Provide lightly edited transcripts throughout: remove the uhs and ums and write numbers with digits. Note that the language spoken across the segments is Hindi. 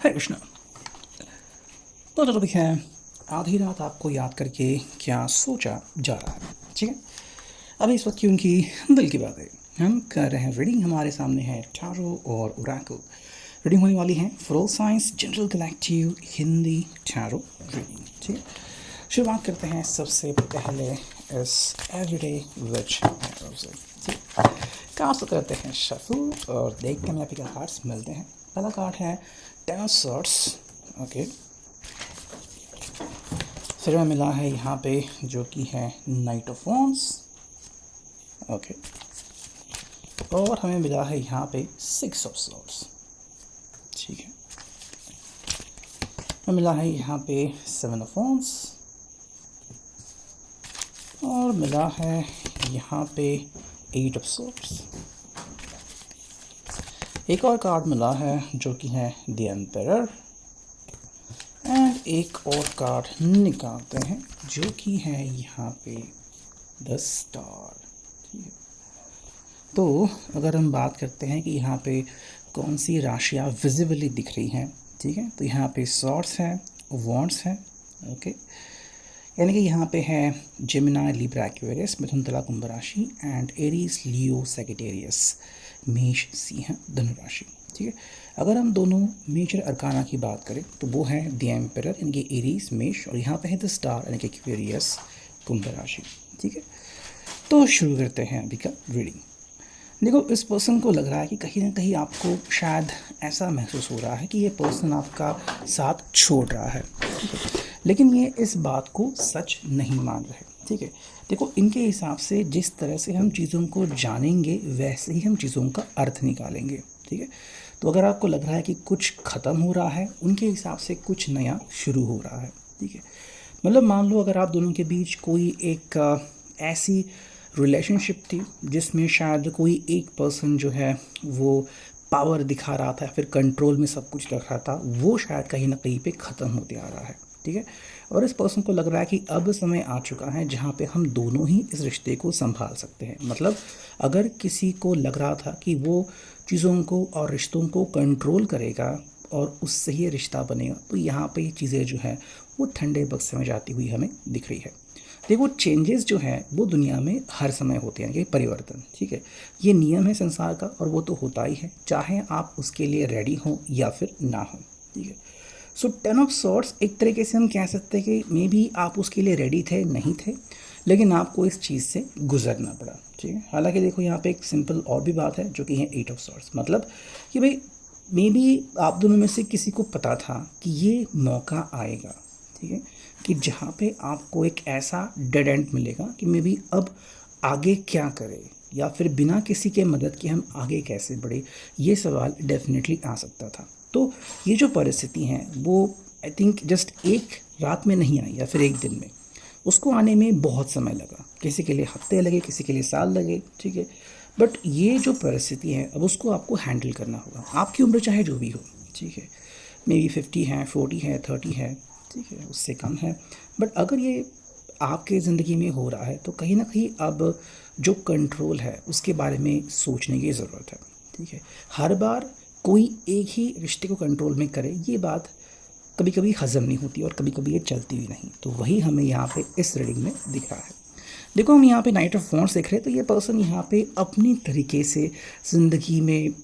हरे कृष्णा। तो टॉपिक है आधी रात आपको याद करके क्या सोचा जा रहा है। ठीक है, अभी इस वक्त की उनकी दिल की बात है। हम कर रहे हैं रीडिंग। हमारे सामने है टारो और ओरेकल। रीडिंग होने वाली है for all science general collective Hindi टारो रीडिंग। ठीक है, शुरुआत करते हैं सबसे पहले इस एवरीडे विच से। ठीक, कार्ड्स तो करते हैं शफल और देखते हैं आपके क्या कार्ड्स मिलते हैं। पहला कार्ड है टेन ऑफ सॉर्ड्स। ओके, फिर हमें मिला है यहाँ पे जो कि है नाइट ऑफ वॉन्ड्स। ओके, और हमें मिला है यहाँ पे सिक्स ऑफ सॉर्ड्स। ठीक है, हमें मिला है यहाँ पे सेवन ऑफ वॉन्ड्स और मिला है यहाँ पे एट ऑफ सॉर्ड्स। एक और कार्ड मिला है जो कि है द एम्परर एंड एक और कार्ड निकालते हैं जो कि है यहाँ पे द स्टार। ठीक है, तो अगर हम बात करते हैं कि यहाँ पे कौन सी राशियाँ विजिबली दिख रही हैं, ठीक है, तो यहाँ पे सॉर्ड्स हैं, वॉन्ड्स हैं। ओके, यानी कि यहाँ पे है जेमिनी लिब्रा एक्वेरियस मिथुन तुला कुंभ राशि एंड एरीज लियो सैजिटेरियस मेष सिंह धनु राशि। ठीक है, अगर हम दोनों मेजर अरकाना की बात करें तो वो है द एम्परर यानी कि एरीज मेष और यहाँ पे है द स्टार यानी कि एक्वेरियस कुंभ राशि। ठीक है, तो शुरू करते हैं अभी का रीडिंग। देखो, इस पर्सन को लग रहा है कि कहीं ना कहीं आपको शायद ऐसा महसूस हो रहा है कि ये पर्सन आपका साथ छोड़ रहा है। ठीक है, लेकिन ये इस बात को सच नहीं मान रहे। ठीक है, देखो, इनके हिसाब से जिस तरह से हम चीज़ों को जानेंगे वैसे ही हम चीज़ों का अर्थ निकालेंगे। ठीक है, तो अगर आपको लग रहा है कि कुछ ख़त्म हो रहा है, उनके हिसाब से कुछ नया शुरू हो रहा है। ठीक है, मतलब मान लो अगर आप दोनों के बीच कोई एक ऐसी रिलेशनशिप थी जिसमें शायद कोई एक पर्सन जो है वो पावर दिखा रहा था, फिर कंट्रोल में सब कुछ रख रहा था, वो शायद कहीं ना कहीं पे ख़त्म होते आ रहा है। ठीक है, और इस पर्सन को लग रहा है कि अब समय आ चुका है जहाँ पे हम दोनों ही इस रिश्ते को संभाल सकते हैं। मतलब अगर किसी को लग रहा था कि वो चीज़ों को और रिश्तों को कंट्रोल करेगा और उससे ही रिश्ता बनेगा, तो यहाँ पे ये चीज़ें जो है वो ठंडे बक्से में जाती हुई हमें दिख रही है। देखो, चेंजेस जो है वो दुनिया में हर समय होते हैं, ये परिवर्तन। ठीक है, ये नियम है संसार का और वो तो होता ही है, चाहे आप उसके लिए रेडी हों या फिर ना हों। ठीक है, सो टेन ऑफ सॉर्ड्स एक तरीके से हम कह सकते हैं कि मे बी आप उसके लिए रेडी थे, नहीं थे, लेकिन आपको इस चीज़ से गुजरना पड़ा। ठीक है, हालांकि देखो यहाँ पे एक सिंपल और भी बात है जो कि है एट ऑफ सॉर्ड्स। मतलब कि भाई मे बी आप दोनों में से किसी को पता था कि ये मौका आएगा। ठीक है, कि जहाँ पे आपको एक ऐसा डेड एंड मिलेगा कि मे बी अब आगे क्या करें या फिर बिना किसी के मदद के हम आगे कैसे बढ़े, ये सवाल डेफिनेटली आ सकता था। तो ये जो परिस्थिति है वो आई थिंक जस्ट एक रात में नहीं आई या फिर एक दिन में, उसको आने में बहुत समय लगा। किसी के लिए हफ्ते लगे, किसी के लिए साल लगे। ठीक है, बट ये जो परिस्थिति है अब उसको आपको हैंडल करना होगा। आपकी उम्र चाहे जो भी हो, ठीक है, मे बी 50 है, 40 है, 30 है, ठीक है, उससे कम है, बट अगर ये आपके ज़िंदगी में हो रहा है तो कहीं ना कहीं अब जो कंट्रोल है उसके बारे में सोचने की ज़रूरत है। ठीक है, हर बार कोई एक ही रिश्ते को कंट्रोल में करे ये बात कभी कभी हज़म नहीं होती और कभी कभी ये चलती भी नहीं। तो वही हमें यहाँ पे इस रीडिंग में दिख रहा है। देखो, हम यहाँ पे नाइट ऑफ वॉन्ड्स देख रहे हैं, तो ये पर्सन यहाँ पे अपनी तरीके से ज़िंदगी में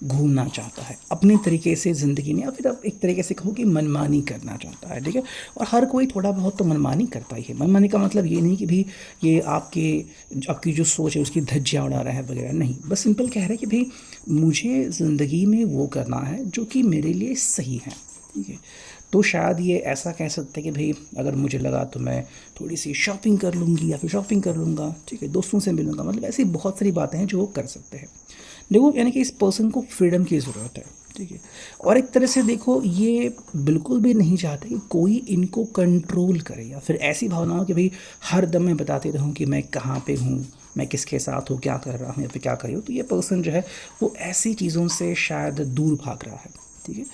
घूमना चाहता है, अपने तरीके से ज़िंदगी में, या फिर अब एक तरीके से कहो कि मनमानी करना चाहता है। ठीक है, और हर कोई थोड़ा बहुत तो मनमानी करता ही है। मनमानी का मतलब ये नहीं कि भी ये आपकी जो सोच है उसकी धज्जियाँ उड़ा रहा है वगैरह, नहीं, बस सिंपल कह रहा है कि भाई मुझे ज़िंदगी में वो करना है जो कि मेरे लिए सही है। ठीक है, तो शायद ये ऐसा कह सकते हैं कि भाई अगर मुझे लगा तो मैं थोड़ी सी शॉपिंग कर लूँगी या फिर शॉपिंग कर लूँगा, ठीक है, दोस्तों से मिलूँगा, मतलब ऐसी बहुत सारी बातें हैं जो वो कर सकते हैं। देखो, यानी कि इस पर्सन को फ्रीडम की ज़रूरत है। ठीक है, और एक तरह से देखो ये बिल्कुल भी नहीं चाहते कि कोई इनको कंट्रोल करे या फिर ऐसी भावना हो कि भाई हर दम मैं बताते रहूँ कि मैं कहाँ पे हूँ, मैं किसके साथ हूँ, क्या कर रहा हूँ या फिर क्या कर रही हूँ। तो ये पर्सन जो है वो ऐसी चीज़ों से शायद दूर भाग रहा है। ठीक है,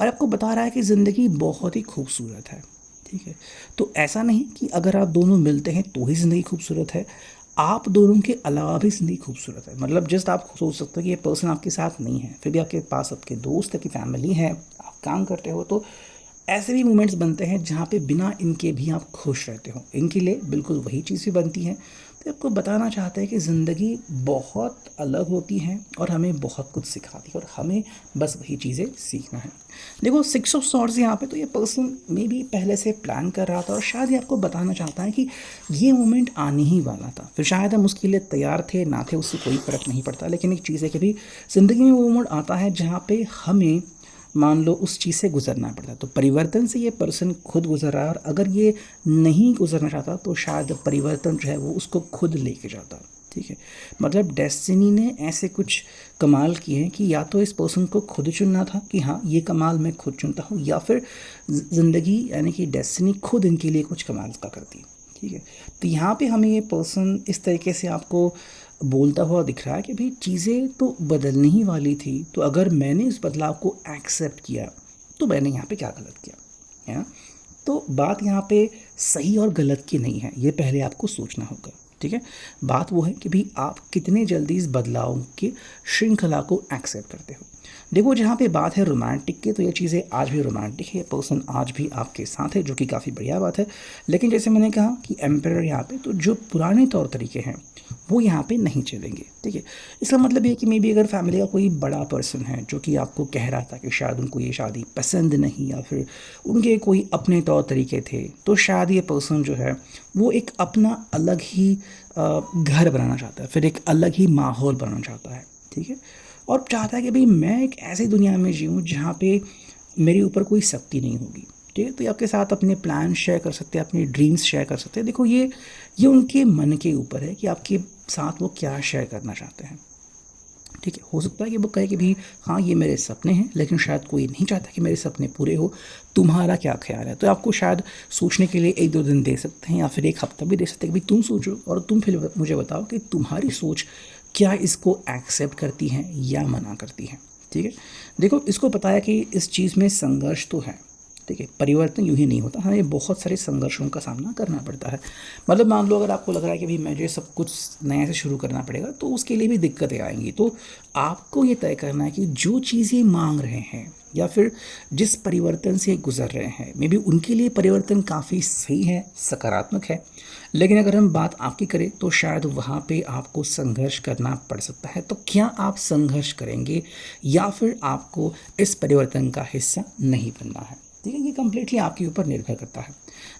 और आपको बता रहा है कि ज़िंदगी बहुत ही खूबसूरत है। ठीक है, तो ऐसा नहीं कि अगर आप दोनों मिलते हैं तो ही ज़िंदगी खूबसूरत है। आप दोनों के अलावा भी ज़िंदगी खूबसूरत है। मतलब जस्ट आप सोच सकते हो कि ये पर्सन आपके साथ नहीं है, फिर भी आपके पास आपके दोस्त है, की फैमिली है, आप काम करते हो, तो ऐसे भी मोमेंट्स बनते हैं जहाँ पे बिना इनके भी आप खुश रहते हो। इनके लिए बिल्कुल वही चीज़ भी बनती है। तो आपको बताना चाहते हैं कि ज़िंदगी बहुत अलग होती है और हमें बहुत कुछ सिखाती है और हमें बस वही चीज़ें सीखना है। देखो 6 ऑफ सॉर्ड्स यहाँ पे, तो ये पर्सन मे भी पहले से प्लान कर रहा था और शायद ये आपको बताना चाहता है कि ये मोमेंट आने ही वाला था। फिर शायद हम उसके लिए तैयार थे ना थे, उससे कोई फ़र्क नहीं पड़ता। लेकिन एक चीज़ है कि भी ज़िंदगी में वो मोमेंट आता है जहाँ पे हमें मान लो उस चीज़ से गुजरना पड़ता है। तो परिवर्तन से ये पर्सन खुद गुजर रहा है और अगर ये नहीं गुजरना चाहता तो शायद परिवर्तन जो है वो उसको खुद लेके जाता। ठीक है, मतलब डेस्टिनी ने ऐसे कुछ कमाल किए हैं कि या तो इस पर्सन को खुद चुनना था कि हाँ ये कमाल मैं खुद चुनता हूँ, या फिर ज़िंदगी यानी कि डेस्टिनी खुद इनके लिए कुछ कमाल का करती। ठीक है, तो यहाँ पे हमें ये पर्सन इस तरीके से आपको बोलता हुआ दिख रहा है कि भाई चीज़ें तो बदलने ही वाली थी, तो अगर मैंने इस बदलाव को एक्सेप्ट किया तो मैंने यहाँ पे क्या गलत किया है ना। तो बात यहाँ पे सही और गलत की नहीं है, ये पहले आपको सोचना होगा। ठीक है, बात वो है कि भाई आप कितने जल्दी इस बदलाव की श्रृंखला को एक्सेप्ट करते हो। देखो जहाँ पे बात है रोमांटिक की, तो ये चीज़ें आज भी रोमांटिक है, पर्सन आज भी आपके साथ है, जो कि काफ़ी बढ़िया बात है। लेकिन जैसे मैंने कहा कि एम्पायर यहाँ पे, तो जो पुराने तौर तरीके हैं वो यहाँ पे नहीं चलेंगे। ठीक है, इसका मतलब ये कि मे बी अगर फैमिली का कोई बड़ा पर्सन है जो कि आपको कह रहा था कि शायद उनको ये शादी पसंद नहीं, या फिर उनके कोई अपने तौर तरीके थे, तो शायद ये पर्सन जो है वो एक अपना अलग ही घर बनाना चाहता है, फिर एक अलग ही माहौल बनाना चाहता है। ठीक है, और चाहता है कि भाई मैं एक ऐसी दुनिया में जीऊँ जहाँ पे मेरे ऊपर कोई शक्ति नहीं होगी। ठीक है, तो ये आपके साथ अपने प्लान शेयर कर सकते हैं, अपने ड्रीम्स शेयर कर सकते हैं। देखो ये उनके मन के ऊपर है कि आपके साथ वो क्या शेयर करना चाहते हैं। ठीक है, हो सकता है कि वो कहे कि भाई हाँ ये मेरे सपने हैं, लेकिन शायद कोई नहीं चाहता कि मेरे सपने पूरे हो, तुम्हारा क्या ख्याल है। तो आपको शायद सोचने के लिए 1-2 दिन दे सकते हैं, या फिर 1 हफ्ता भी दे सकते हैं कि भाई तुम सोचो और तुम फिर मुझे बताओ कि तुम्हारी सोच क्या इसको एक्सेप्ट करती है या मना करती है। ठीक है, देखो इसको पता है कि इस चीज़ में संघर्ष तो है। ठीक है, परिवर्तन यूँ ही नहीं होता, हमें बहुत सारे संघर्षों का सामना करना पड़ता है। मतलब मान लो अगर आपको लग रहा है कि भाई मुझे सब कुछ नए से शुरू करना पड़ेगा, तो उसके लिए भी दिक्कतें आएंगी। तो आपको ये तय करना है कि जो चीज़ें मांग रहे हैं या फिर जिस परिवर्तन से गुजर रहे हैं, मे बी उनके लिए परिवर्तन काफ़ी सही है, सकारात्मक है। लेकिन अगर हम बात आपकी करें तो शायद वहाँ पे आपको संघर्ष करना पड़ सकता है। तो क्या आप संघर्ष करेंगे या फिर आपको इस परिवर्तन का हिस्सा नहीं बनना है। ठीक है, ये कम्प्लीटली आपके ऊपर निर्भर करता है।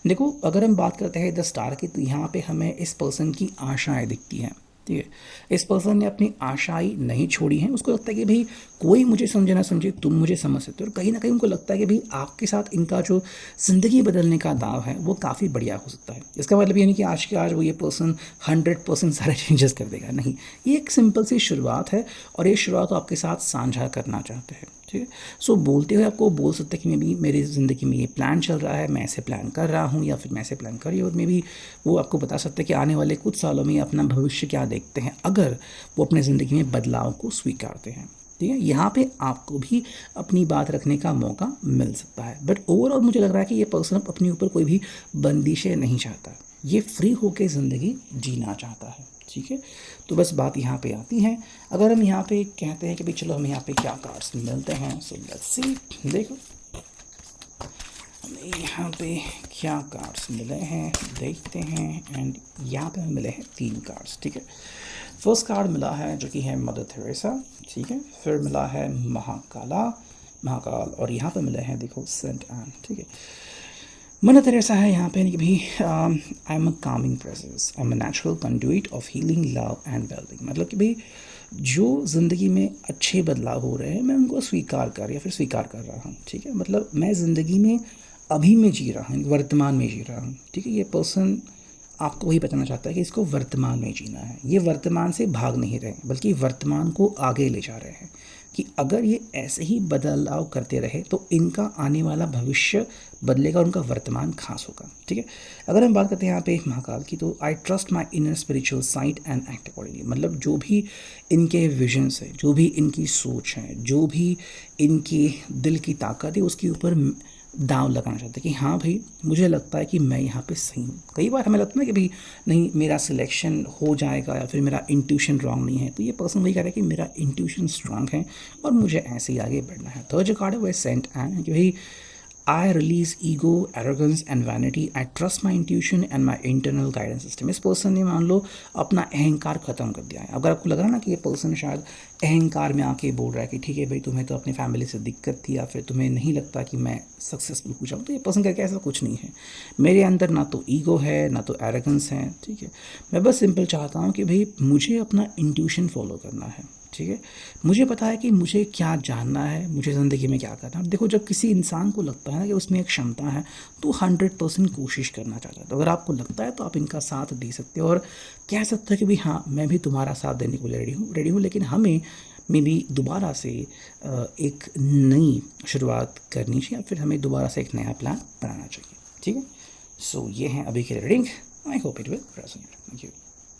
देखो अगर हम बात करते हैं द स्टार की, तो यहाँ पे हमें इस पर्सन की आशाएं दिखती हैं। ठीक है, इस पर्सन ने अपनी आशाएं नहीं छोड़ी हैं। उसको लगता है कि भाई कोई मुझे समझे ना समझे, तुम मुझे समझ सकते हो। और कहीं ना कहीं उनको लगता है कि भाई आपके साथ इनका जो ज़िंदगी बदलने का दाव है वो काफ़ी बढ़िया हो सकता है। इसका मतलब ये नहीं कि आज के आज वो ये पर्सन 100% सारे चेंजेस कर देगा, नहीं। ये एक सिंपल सी शुरुआत है और ये शुरुआत वो आपके साथ साझा करना चाहते हैं। ठीक है, सो बोलते हुए आपको बोल सकते हैं कि मे बी मेरी ज़िंदगी में ये प्लान चल रहा है, मैं ऐसे प्लान कर रहा हूँ, या फिर मैं ऐसे प्लान कर रही हूँ। और मे बी वो आपको बता सकते हैं कि आने वाले कुछ सालों में अपना भविष्य क्या देखते हैं अगर वो अपने ज़िंदगी में बदलाव को स्वीकारते हैं। ठीक है, यहाँ पे आपको भी अपनी बात रखने का मौका मिल सकता है। बट ओवरऑल मुझे लग रहा है कि ये पर्सन अपने ऊपर कोई भी बंदिशें नहीं चाहता, ये फ्री होकर ज़िंदगी जीना चाहता है। ठीक है, तो बस बात यहाँ पे आती है। अगर हम यहाँ पे कहते हैं कि भाई चलो हम यहाँ पे क्या कार्ड्स मिलते हैं, सो लेट्स सी। देखो हमें यहाँ पे क्या कार्ड्स मिले हैं देखते हैं। एंड यहाँ पे हमें मिले हैं 3 कार्ड्स। ठीक है, फर्स्ट कार्ड मिला है जो कि है मदर थेरेसा। ठीक है, फिर मिला है महाकाल, और यहाँ पे मिले हैं देखो सेंट एन। ठीक है, मदर तेरेसा है यहाँ पे कि भाई I am a Kameng presence, I am a natural conduit of healing, love and wellbeing. मतलब कि भाई जो ज़िंदगी में अच्छे बदलाव हो रहे हैं मैं उनको स्वीकार कर रहा हूँ। ठीक है, मतलब मैं ज़िंदगी में अभी में जी रहा हूँ, वर्तमान में जी रहा हूँ। ठीक है, ये पर्सन आपको वही बताना चाहता है कि इसको वर्तमान में जीना है। ये वर्तमान से भाग नहीं रहे बल्कि वर्तमान को आगे ले जा रहे हैं कि अगर ये ऐसे ही बदलाव करते रहे तो इनका आने वाला भविष्य बदलेगा, उनका वर्तमान खास होगा। ठीक है, अगर हम बात करते हैं यहाँ पे महाकाल की, तो I trust my inner spiritual site and act accordingly. मतलब जो भी इनके विजन्स है, जो भी इनकी सोच है, जो भी इनकी दिल की ताकत है, उसके ऊपर दांव लगाना चाहते हैं कि हाँ भाई मुझे लगता है कि मैं यहाँ पे सही हूँ। कई बार हमें लगता है कि भाई नहीं मेरा सिलेक्शन हो जाएगा या फिर मेरा इंट्यूशन रॉन्ग नहीं है, तो ये पर्सन वही कह रहा है कि मेरा इंट्यूशन स्ट्रांग है और मुझे ऐसे ही आगे बढ़ना है। थर्ड जो कार्ड है वो है सेंट एंड, कि भाई I release ego, arrogance and vanity. I trust my intuition and my internal guidance system. इस पर्सन ने मान लो अपना अहंकार ख़त्म कर दिया है। अगर आपको लग रहा है ना कि ये पर्सन शायद अहंकार में आके बोल रहा है कि ठीक है भाई तुम्हें तो अपनी फैमिली से दिक्कत थी या फिर तुम्हें नहीं लगता कि मैं सक्सेसफुल हो जाऊँ, तो ये पर्सन कहकर ऐसा कुछ नहीं है। मेरे अंदर ना तो ईगो है ना तो एरोगेंस है, ठीक है। मैं बस सिंपल चाहता हूँ कि भाई मुझे अपना इंट्यूशन फॉलो करना है, ठीक है। मुझे पता है कि मुझे क्या जानना है, मुझे ज़िंदगी में क्या करना है। देखो जब किसी इंसान को लगता है ना कि उसमें एक क्षमता है तो 100% कोशिश करना चाहता है। तो अगर आपको लगता है तो आप इनका साथ दे सकते हो और कह सकते हो कि भाई हाँ मैं भी तुम्हारा साथ देने को रेडी हूँ, लेकिन हमें मे बी दोबारा से एक नई शुरुआत करनी चाहिए या फिर हमें दोबारा से एक नया प्लान बनाना चाहिए, ठीक है। सो ये हैं अभी की reading. I hope it will resonate. Thank you.